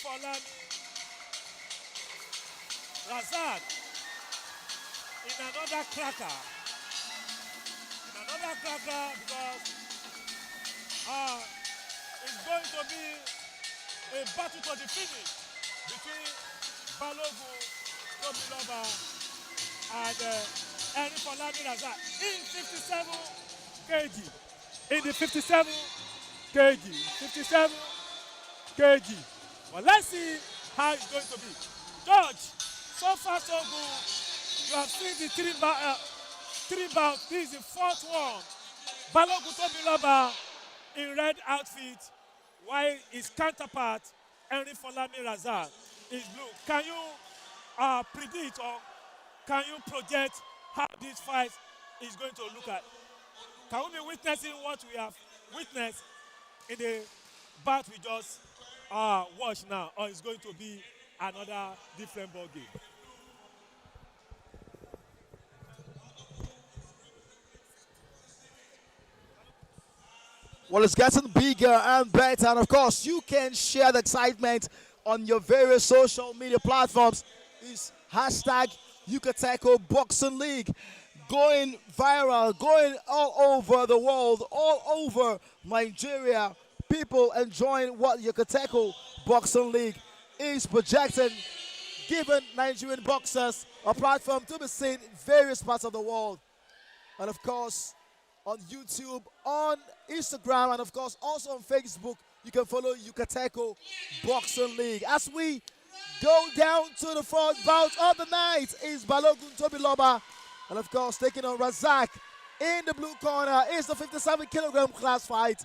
Erinfolami, Razak in another cracker. Because it's going to be a battle to the finish between Balogun, Tobiloba, and Erinfolami Razak in 57 kg. In the 57 kg. 57 kg. Well, let's see how it's going to be. George, so far so good. You have seen the three bouts. This is the fourth one. Balogun Tobiloba in red outfit, while his counterpart, Erinfolami Razak, is blue. Can you predict or can you project how this fight is going to look at? Can we be witnessing what we have witnessed in the bout we just watched now, or is going to be another different ball game? Well, it's getting bigger and better, and of course, you can share the excitement on your various social media platforms. It's hashtag Yucateco Boxing League, going viral, going all over the world, all over Nigeria. People enjoying what Yucateco Boxing League is projecting, giving Nigerian boxers a platform to be seen in various parts of the world. And of course, on YouTube, on Instagram, and of course also on Facebook, you can follow Yucateco Boxing League. As we go down to the fourth bout of the night is Balogun Tobiloba, and of course taking on Razak in the blue corner is the 57 kilogram class fight.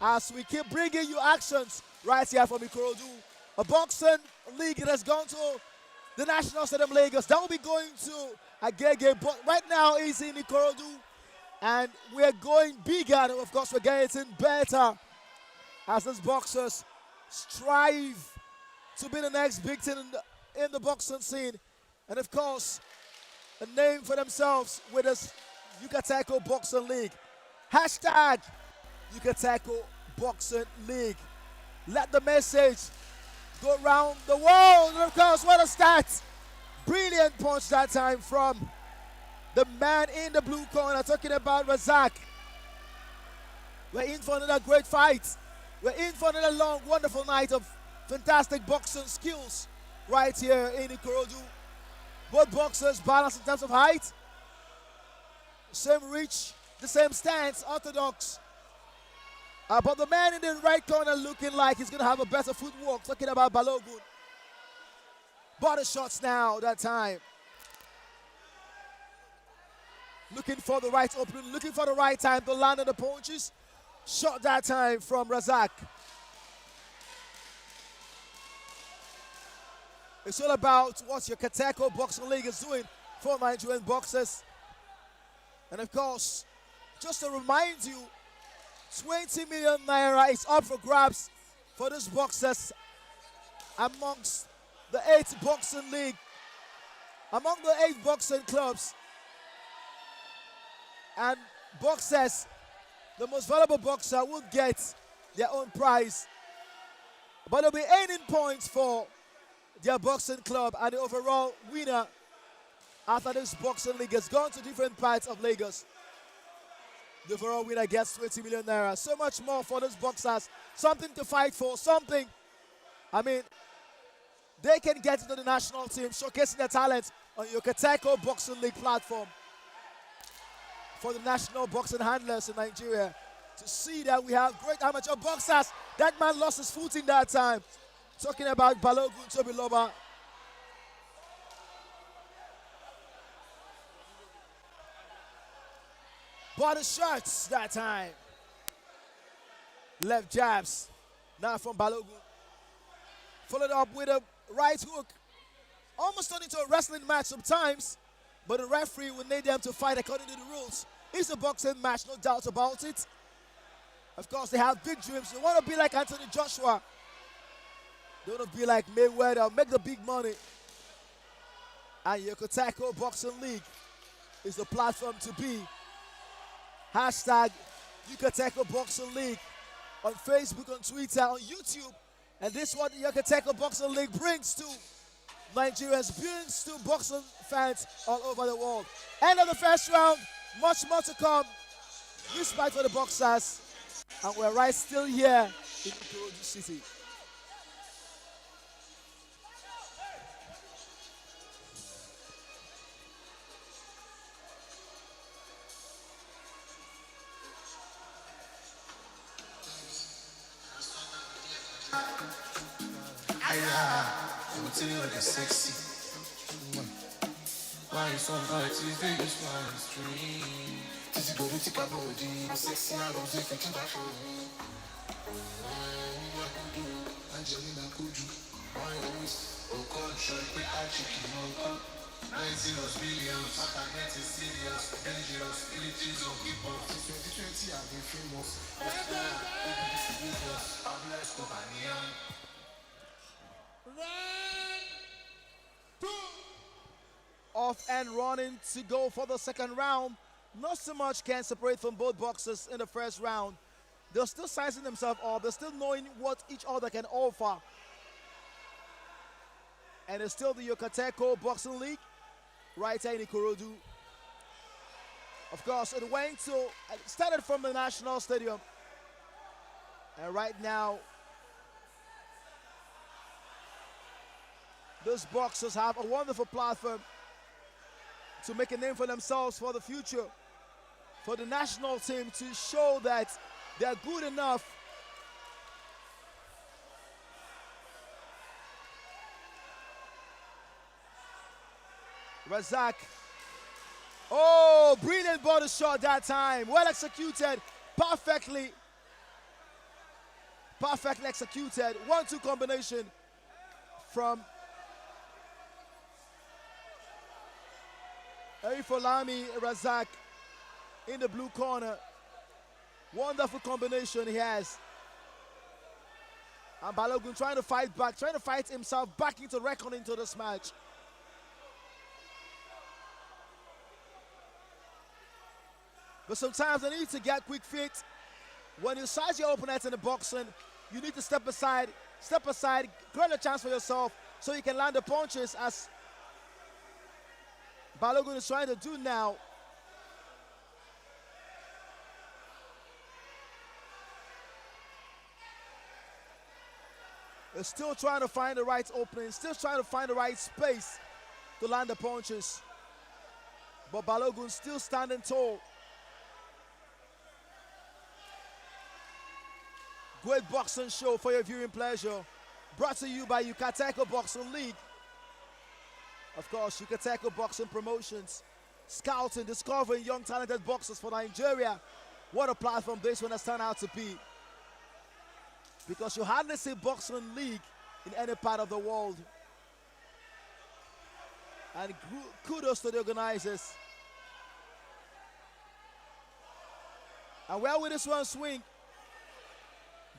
As we keep bringing you actions right here from Ikorodu, a boxing league that has gone to the National Stadium Lagos. That will be going to Agege, but right now is in Ikorodu. And we're going bigger, and of course we're getting better as these boxers strive to be the next big thing in the boxing scene. And of course, a name for themselves with this Yucateco Boxing League. Hashtag Yucateco Boxing League. Let the message go around the world. And of course, what a start. Brilliant punch that time from the man in the blue corner, talking about Razak. We're in for another great fight. We're in for another long, wonderful night of fantastic boxing skills right here in Ikorodu. Both boxers balanced in terms of height. Same reach, the same stance, orthodox. But the man in the right corner looking like he's going to have a better footwork, talking about Balogun. Body shots now that time. Looking for the right opening, looking for the right time to land on the punches. Shot that time from Razak. It's all about what your Yucateco Boxing League is doing for Nigerian boxers. And of course, just to remind you, 20 million naira is up for grabs for these boxers amongst the 8 boxing league, among the 8 boxing clubs. And boxers, the most valuable boxer will get their own prize. But they'll be earning points for their boxing club, and the overall winner after this boxing league has gone to different parts of Lagos. The overall winner gets 20 million naira. So much more for those boxers. Something to fight for, something. I mean, they can get into the national team, showcasing their talent on Yucateco Boxing League platform for the national boxing handlers in Nigeria to see that we have great amateur boxers. That man lost his footing that time. Talking about Balogun Tobiloba. Body shots that time. Left jabs. Now from Balogun. Followed up with a right hook. Almost turned into a wrestling match sometimes, but the referee will need them to fight according to the rules. It's a boxing match, no doubt about it. Of course, they have big dreams. They want to be like Anthony Joshua. They want to be like Mayweather, make the big money. And Yucateco Boxing League is the platform to be. Hashtag Yucateco Boxing League on Facebook, on Twitter, on YouTube. And this is what the Yucateco Boxing League brings to Nigerians, brings to boxing fans all over the world. End of the first round, much more to come. Respect for the boxers. And we're right still here in Ikorodu City. Sexy. Why you so hard? Tuesday is why I'm stream. Did you go to take a body? I'm sexy, I don't take it to that show. Angelina Kuju, why always? Oh God, sure, quick, I chicken, oh God. 90 billions, Internet is serious, dangerous, villages of people. Since 2020, I've been famous. I'm blessed, companion. Off and running to go for the second round. Not so much can separate from both boxers in the first round. They're still sizing themselves up. They're still knowing what each other can offer. And it's still the Yucateco Boxing League right here in Ikorodu. Of course, it started from the National Stadium. And right now, those boxers have a wonderful platform to make a name for themselves for the future, for the national team to show that they're good enough. Razak. Oh, brilliant body shot that time. Well executed, perfectly executed. 1-2 combination from Erinfolami Razak in the blue corner. Wonderful combination he has. And Balogun trying to fight back, trying to fight himself back into reckoning to this match. But sometimes you need to get quick feet. When you size your opponent in the boxing, you need to step aside, create a chance for yourself so you can land the punches as Balogun is trying to do now. He's still trying to find the right opening, still trying to find the right space to land the punches. But Balogun still standing tall. Great boxing show for your viewing pleasure. Brought to you by Yucateco Boxing League. Of course, Yucateco Boxing Promotions. Scouting, discovering young talented boxers for Nigeria. What a platform this one has turned out to be. Because you hardly see boxing league in any part of the world. And kudos to the organizers. And where will this one swing?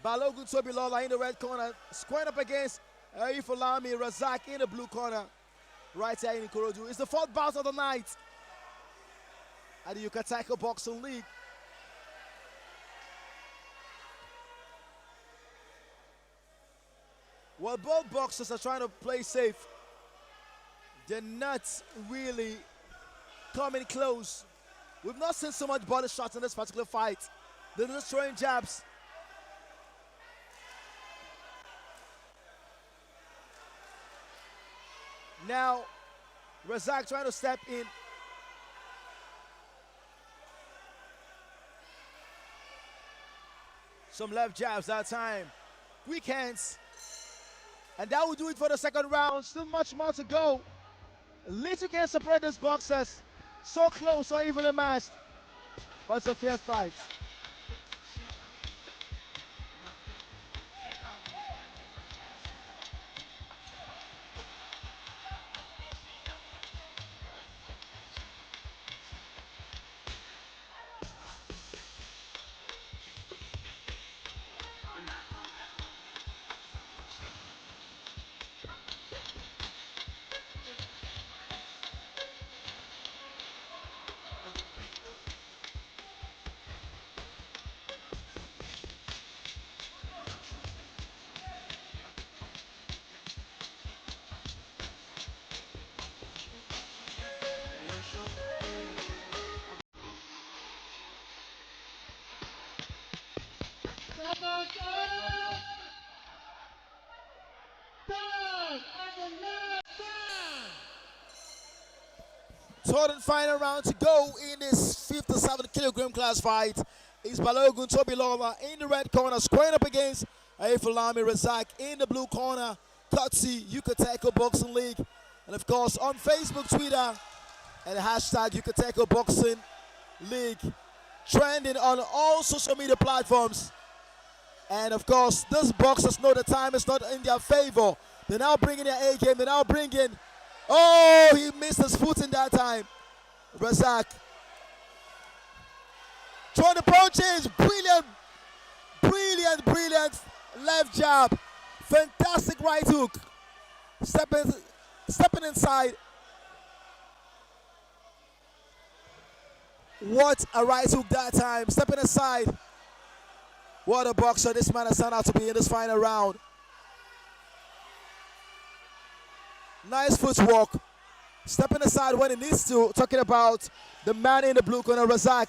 Balogun Tobilola in the red corner, squaring up against Erinfolami Razak in the blue corner, right here in Ikorodu. It's the fourth bout of the night at the Yucateco Boxing League. While both boxers are trying to play safe, they're not really coming close. We've not seen so much body shots in this particular fight. They're just throwing jabs. Now, Razak trying to step in. Some left jabs that time. Quick hands. And that will do it for the second round. Still much more to go. Little can separate these boxers. So close, so evenly matched. But it's a fair fight. Third and final round to go in this 57 kilogram class fight is Balogun Tobiloba in the red corner, squaring up against Erinfolami Razak in the blue corner, Kutsi Yucateco Boxing League. And of course on Facebook, Twitter, and the hashtag Yucateco Boxing League, trending on all social media platforms. And of course, these boxers know the time is not in their favor. They're now bringing their A game. They're now bringing. Oh, he missed his foot in that time. Razak. Throwing the punches. Brilliant, brilliant, brilliant left jab. Fantastic right hook. Stepping inside. What a right hook that time. Stepping aside. What a boxer this man has turned out to be in this final round. Nice footwork. Stepping aside when he needs to. Talking about the man in the blue corner, Razak.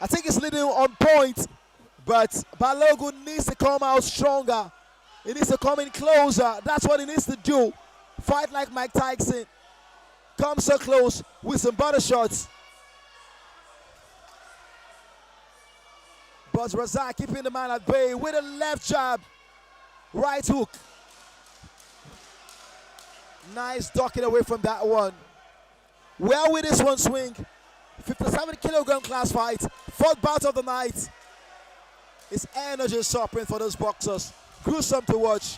I think he's leading on point, but Balogun needs to come out stronger. He needs to come in closer. That's what he needs to do. Fight like Mike Tyson. Come so close with some butter shots. But Razak keeping the man at bay with a left jab, right hook. Nice ducking away from that one. Well with this one swing. 57 kilogram class fight. Fourth bout of the night. It's energy sopping for those boxers. Gruesome to watch.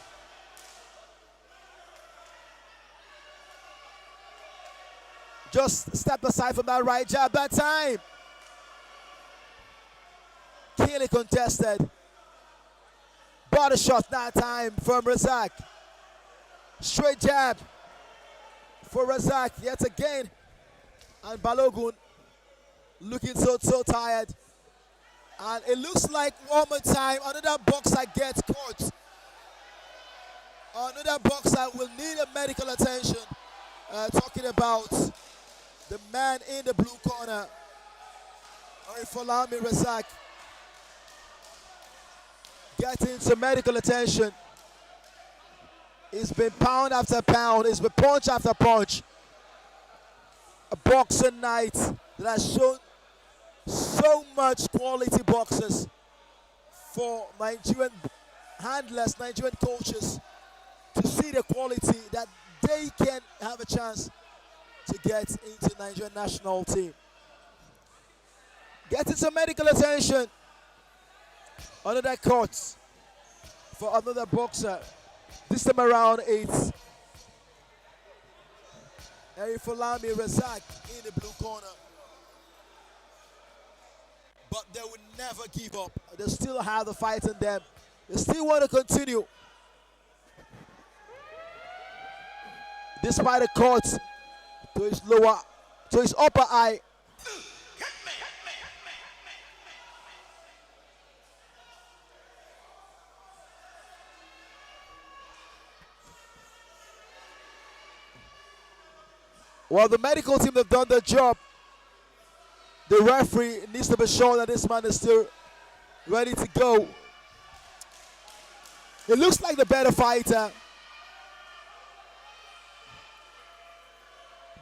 Just step aside from that right jab that time. Clearly contested. Body shot that time from Razak. Straight jab for Razak yet again. And Balogun looking so tired. And it looks like one more time another boxer gets caught. Another boxer will need a medical attention. Talking about the man in the blue corner, Erinfolami Razak. Getting some medical attention. It's been pound after pound. It's been punch after punch. A boxing night that has shown so much quality boxers for Nigerian handlers, Nigerian coaches to see the quality that they can have a chance to get into Nigerian national team. Getting some medical attention. Another court for another boxer. This time around it's Erinfolami Razak in the blue corner. But they will never give up. They still have the fight in them. They still want to continue. Despite the cut to his upper eye. Well, the medical team have done their job. The referee needs to be sure that this man is still ready to go. It looks like the better fighter.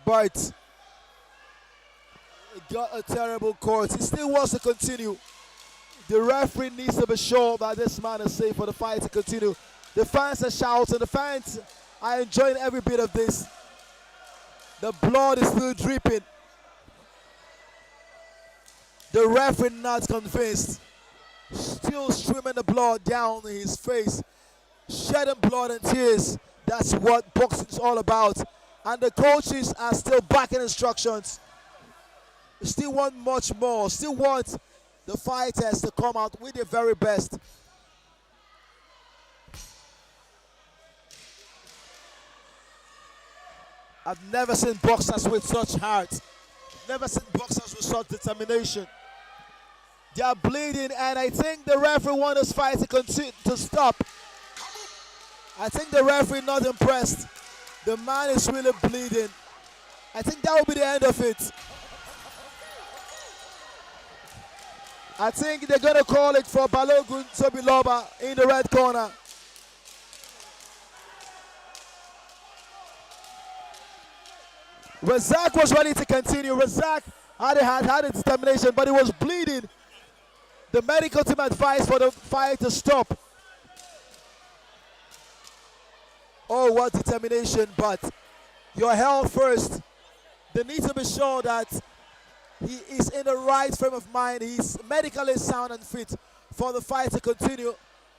But he got a terrible court. He still wants to continue. The referee needs to be sure that this man is safe for the fight to continue. The fans are shouting. The fans are enjoying every bit of this. The blood is still dripping. The referee not convinced. Still streaming the blood down his face. Shedding blood and tears. That's what boxing is all about. And the coaches are still backing instructions. Still want much more. Still want the fighters to come out with their very best. I've never seen boxers with such heart. Never seen boxers with such determination. They are bleeding, and I think the referee wants this fight to continue to stop. I think the referee not impressed. The man is really bleeding. I think that will be the end of it. I think they're going to call it for Balogun Tobiloba in the red corner. Razak was ready to continue. Razak had determination, but he was bleeding. The medical team advised for the fight to stop. Oh, what determination, but your health first. They need to be sure that he is in the right frame of mind. He's medically sound and fit for the fight to continue.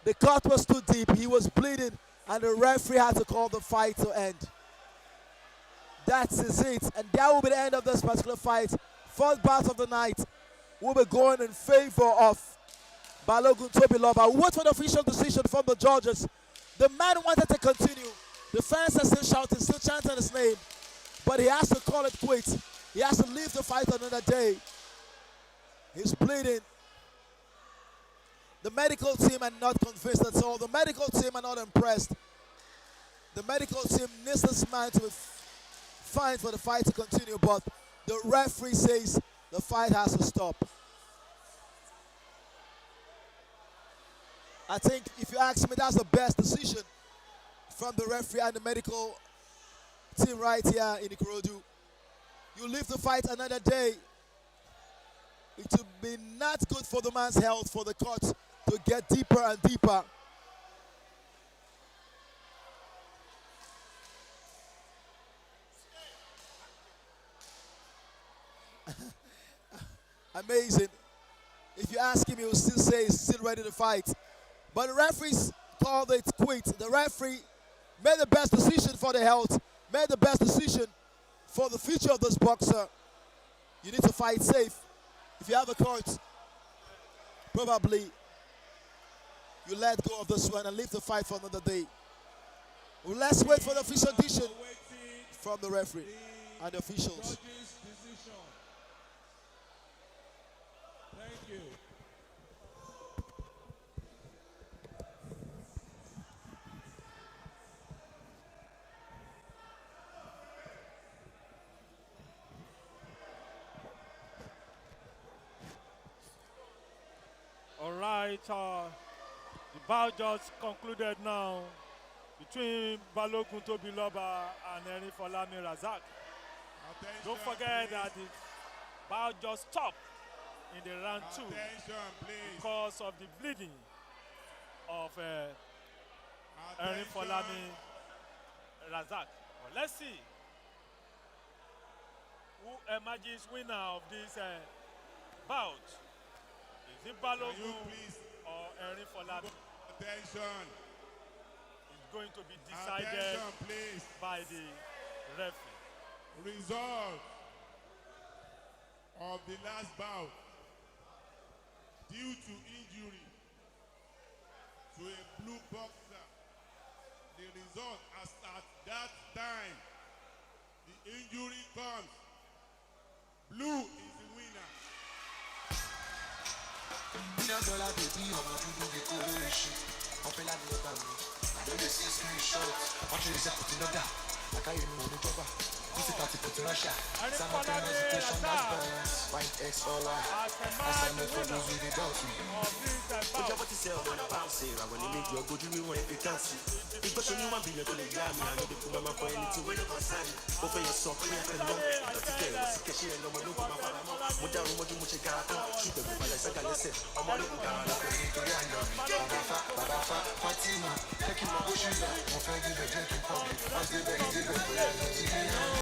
The cut was too deep. He was bleeding, and the referee had to call the fight to end. That is it, and that will be the end of this particular fight. First bout of the night will be going in favor of Balogun Tobiloba. Wait for the official decision from the judges. The man wanted to continue. The fans are still shouting, still chanting his name, but he has to call it quits. He has to leave the fight another day. He's bleeding. The medical team are not convinced at all. The medical team are not impressed. The medical team needs this man to be fine for the fight to continue, but the referee says the fight has to stop. I think if you ask me, that's the best decision from the referee and the medical team right here in Ikorodu. You leave the fight another day. It will be not good for the man's health for the cut to get deeper and deeper. Amazing. If you ask him, he will still say he's still ready to fight. But the referees called it quit. The referee made the best decision for the health, made the best decision for the future of this boxer. You need to fight safe. If you have a court, probably you let go of this one and leave the fight for another day. Well, let's wait for the official decision from the referee and the officials. Thank you. All right, the bout just concluded now between Balogun Tobiloba and Erinfolami Razak. Don't forget that the bout just stopped in the round 2 because of the bleeding of Erinfolami Razak. Well, let's see who emerges winner of this bout. Is it Balogun or Erinfolami? Attention. It's going to be decided by the referee. Result of the last bout. Due to injury to a blue boxer, the result as at that time, the injury comes. Blue is the winner. Fatima,